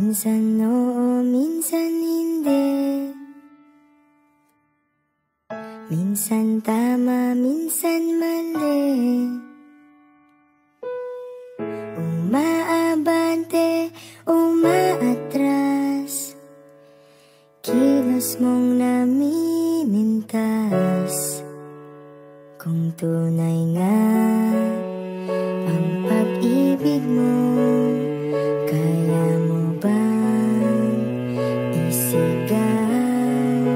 Minsan oo, minsan hindi. Minsan tama, minsan mali. Umaabante, umaatras. Kilos mong namimintas. Kung tunay nga ang pag-ibig mo, kaya mo bang isigaw,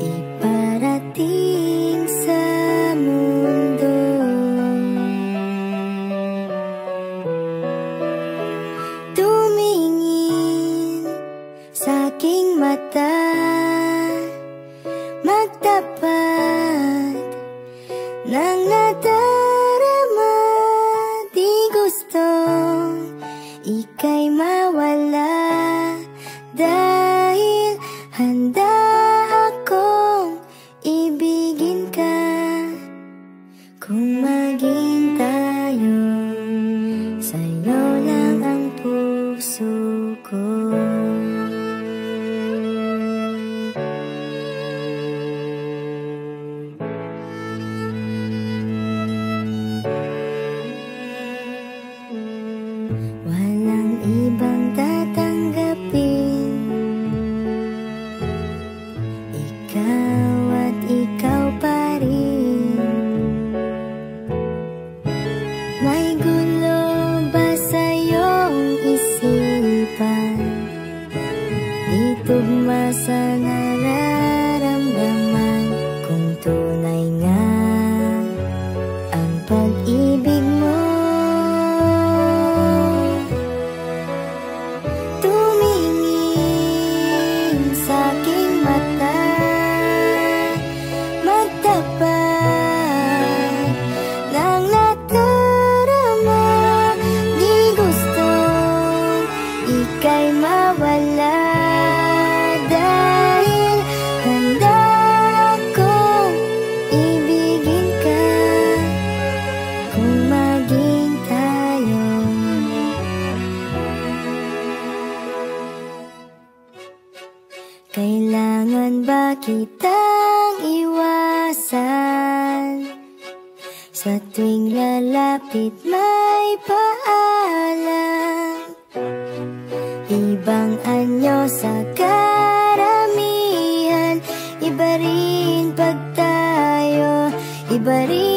iparating sa mundo? Tumingin sa aking mata, magtapat ng nadarama. Di gustong ika'y mawala, dahil handa akong ibigin ka. Kung maging tayo, sa'yo lang ang puso ko. Walang ibang tatanggapin, ikaw at ikaw pa rin. May gulo ba sa iyong isipan? Di tugma sa nararamdaman. Kung tunay nga ang pag-ibig mo, tumingin sa aking mata, magtapat ng nadarama. Di gustong ika'y mawala, dahil handa akong ibigin ka. Kung maging tayo, kailangan ba kitang iwasan? Sa tuwing lalapit may paalam, ibang anyo sa karamihan. Iba rin pag tayo, iba rin